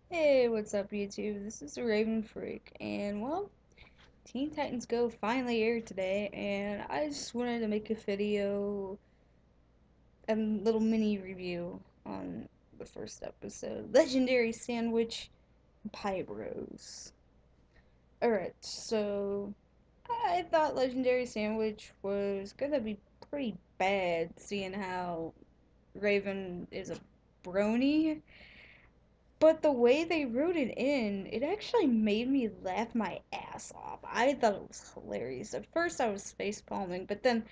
Hey, what's up, YouTube? This is the Raven Freak, and well, Teen Titans Go finally aired today, and I just wanted to make a video, a little mini review on the first episode, Legendary Sandwich Pie Bros. Alright, so I thought Legendary Sandwich was gonna be pretty bad, seeing how Raven is a brony. But the way they wrote it in, it actually made me laugh my ass off. I thought it was hilarious. At first, I was face palming, but then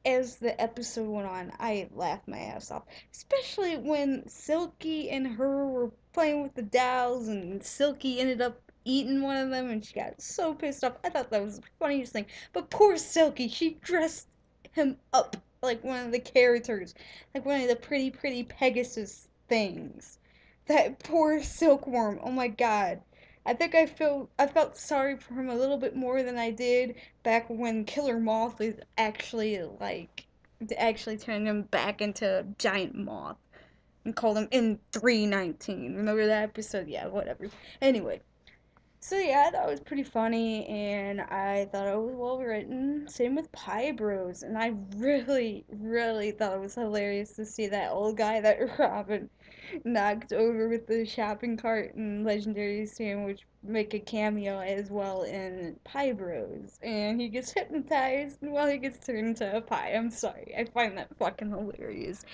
as the episode went on, I laughed my ass off. Especially when Silky and her were playing with the dolls, and Silky ended up eating one of them, and she got so pissed off. I thought that was the funniest thing. But poor Silky, she dressed him up like one of the characters, like one of the pretty, pretty Pegasus things. That poor silkworm. Oh my god. I felt sorry for him a little bit more than I did back when Killer Moth was actually actually turned him back into a giant moth and called him in 319. Remember that episode? Yeah, whatever. Anyway, so yeah, I thought it was pretty funny, and I thought it was well written. Same with Pie Bros, and I really, really thought it was hilarious to see that old guy that Robin knocked over with the shopping cart and Legendary Sandwich make a cameo as well in Pie Bros, and he gets hypnotized while he gets turned into a pie. I'm sorry, I find that fucking hilarious.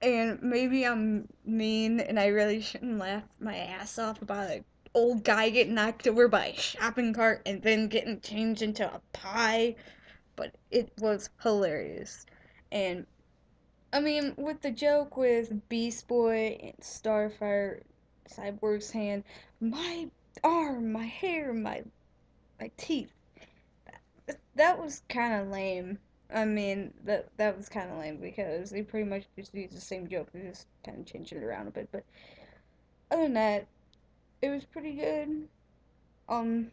And maybe I'm mean and I really shouldn't laugh my ass off about an old guy getting knocked over by a shopping cart and then getting changed into a pie, but it was hilarious. And I mean, with the joke with Beast Boy and Starfire, Cyborg's hand, my arm, my hair, my teeth. That was kind of lame. I mean, that was kind of lame because they pretty much just used the same joke. They just kind of changed it around a bit. But other than that, it was pretty good. Um,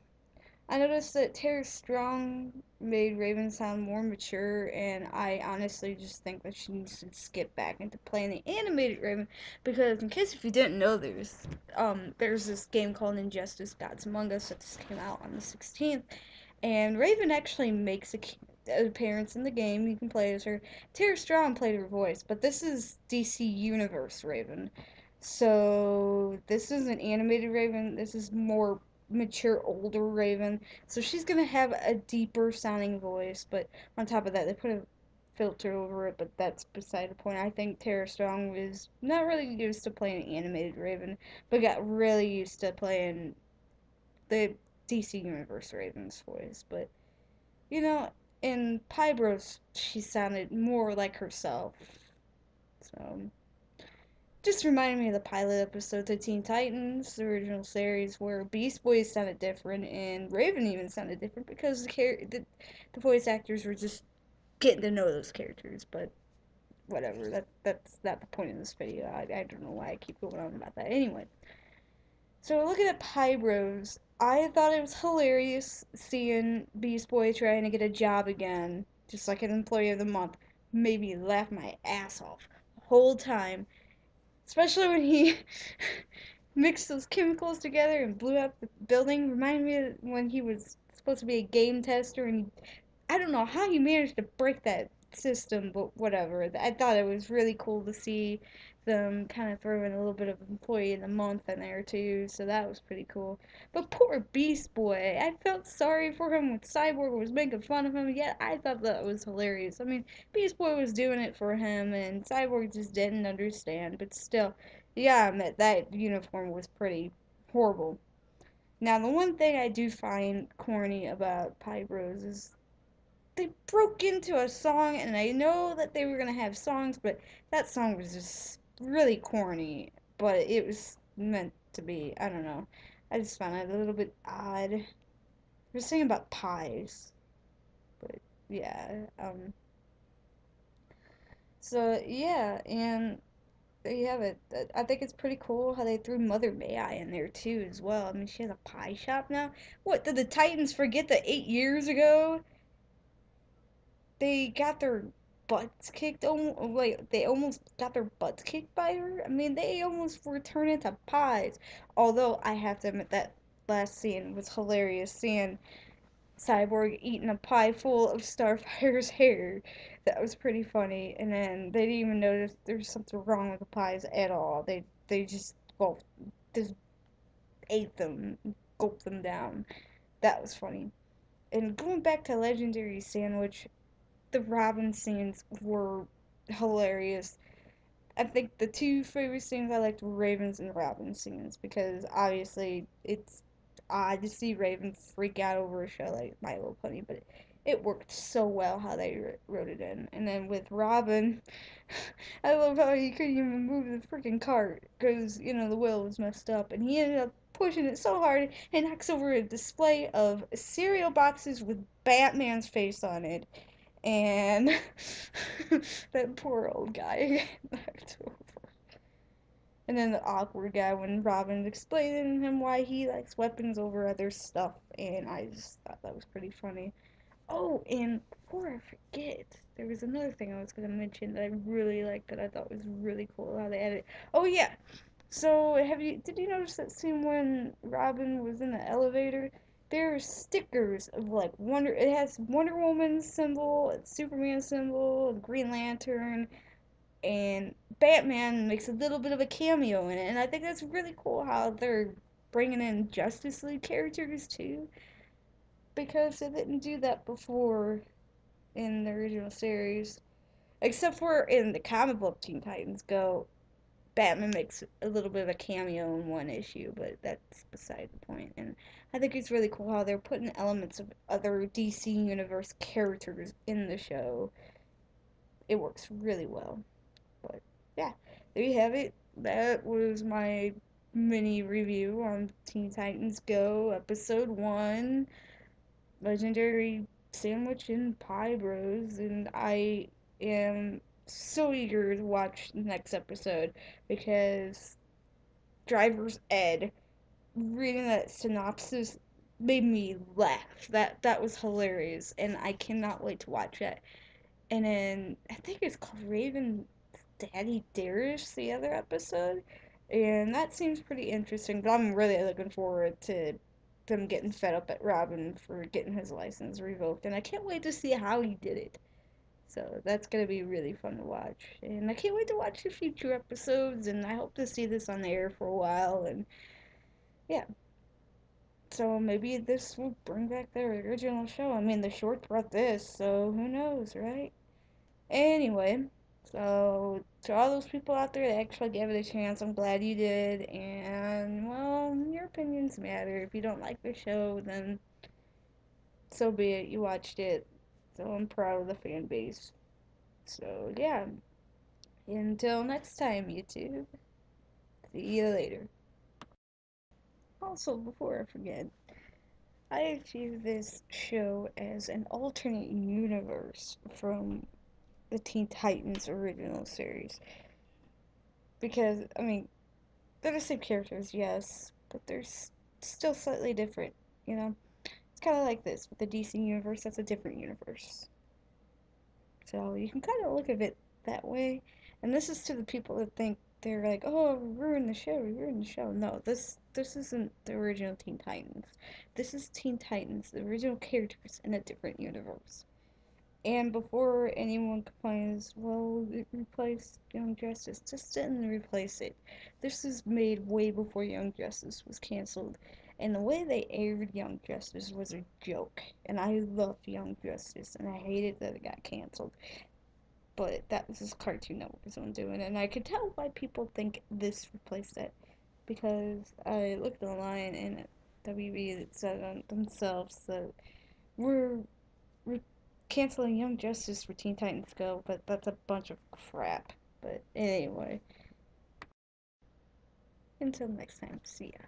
I noticed that Tara Strong made Raven sound more mature, and I honestly just think that she needs to skip back into playing the animated Raven because, in case if you didn't know, there's this game called Injustice: Gods Among Us that just came out on the 16th, and Raven actually makes an appearance in the game. You can play as her. Tara Strong played her voice, but this is DC Universe Raven. So this is an animated Raven. This is more mature, older Raven. So she's gonna have a deeper sounding voice, but on top of that, they put a filter over it. But that's beside the point. I think Tara Strong was not really used to playing animated Raven, but got really used to playing the DC Universe Raven's voice. But you know, in Pie Bros, she sounded more like herself. So just reminded me of the pilot episodes of Teen Titans, the original series, where Beast Boy sounded different and Raven even sounded different because the voice actors were just getting to know those characters. But whatever, that's not the point of this video. I don't know why I keep going on about that. Anyway, so looking at Pie Bros, I thought it was hilarious seeing Beast Boy trying to get a job again, just like an Employee of the Month. Made me laugh my ass off the whole time, especially when he mixed those chemicals together and blew up the building. Reminded me of when he was supposed to be a game tester, and I don't know how he managed to break that system, but whatever. I thought it was really cool to see them kind of throw in a little bit of Employee of the Month in there too, so that was pretty cool. But poor Beast Boy, I felt sorry for him when Cyborg was making fun of him, yet I thought that was hilarious. I mean, Beast Boy was doing it for him, and Cyborg just didn't understand, but still, yeah, I admit that uniform was pretty horrible. Now, the one thing I do find corny about Pie Bros is they broke into a song, and I know that they were gonna have songs, but that song was just really corny. But it was meant to be. I don't know. I just found it a little bit odd. We're singing about pies, but yeah. So yeah, and there you have it. I think it's pretty cool how they threw Mother May I in there too as well. I mean, she has a pie shop now. What did the Titans forget that 8 years ago they got their butts kicked. Like they almost got their butts kicked by her. I mean, they almost were turned into pies. Although I have to admit that last scene was hilarious. Seeing Cyborg eating a pie full of Starfire's hair. That was pretty funny. And then they didn't even notice there was something wrong with the pies at all. They just well just ate them, gulped them down. That was funny. And going back to Legendary Sandwich, the Robin scenes were hilarious. I think the two favorite scenes I liked were Raven's and Robin's scenes because obviously it's odd to see Raven freak out over a show like My Little Pony, but it worked so well how they wrote it in. And then with Robin, I love how he couldn't even move the freaking cart because the wheel was messed up, and he ended up pushing it so hard and knocks over a display of cereal boxes with Batman's face on it, and that poor old guy knocked over. And then the awkward guy when Robin's explaining to him why he likes weapons over other stuff, and I just thought that was pretty funny. Oh, and before I forget, there was another thing I was gonna mention that I really liked that I thought was really cool how they added. Oh yeah, so did you notice that scene when Robin was in the elevator? There's stickers of like Wonder. It has Wonder Woman symbol, Superman symbol, Green Lantern, and Batman makes a little bit of a cameo in it. And I think that's really cool how they're bringing in Justice League characters too, because they didn't do that before in the original series, except for in the comic book Teen Titans Go. Batman makes a little bit of a cameo in one issue, but that's beside the point. And I think it's really cool how they're putting elements of other DC Universe characters in the show. It works really well. But yeah, there you have it. That was my mini review on Teen Titans Go, Episode 1, Legendary Sandwich and Pie Bros. And I am so eager to watch the next episode because Driver's Ed, reading that synopsis made me laugh. That was hilarious, and I cannot wait to watch it. And then I think it's called Raven Daddy Dares, the other episode, and that seems pretty interesting. But I'm really looking forward to them getting fed up at Robin for getting his license revoked, and I can't wait to see how he did it. So that's gonna be really fun to watch, and I can't wait to watch the future episodes. And I hope to see this on the air for a while. And yeah, so maybe this will bring back the original show. I mean, the short brought this, so who knows, right? Anyway, so to all those people out there that actually gave it a chance, I'm glad you did. And well, your opinions matter. If you don't like the show, then so be it. You watched it. So I'm proud of the fan base. So yeah, until next time, YouTube. See you later. Also, before I forget, I view this show as an alternate universe from the Teen Titans original series. Because, I mean, they're the same characters, yes, but they're still slightly different, you know? It's kind of like this with the DC universe, that's a different universe. So you can kind of look at it that way. And this is to the people that think they're like, oh, ruin the show, ruin the show. No, this isn't the original Teen Titans. This is Teen Titans, the original characters in a different universe. And before anyone complains, well, it replaced Young Justice. Just didn't replace it. This was made way before Young Justice was canceled. And the way they aired Young Justice was a joke. And I loved Young Justice, and I hated that it got canceled. But that was just Cartoon Network's own doing. And I could tell why people think this replaced it. Because I looked online, and at WB it said on themselves that we're canceling Young Justice for Teen Titans Go, but that's a bunch of crap. But anyway, until next time, see ya.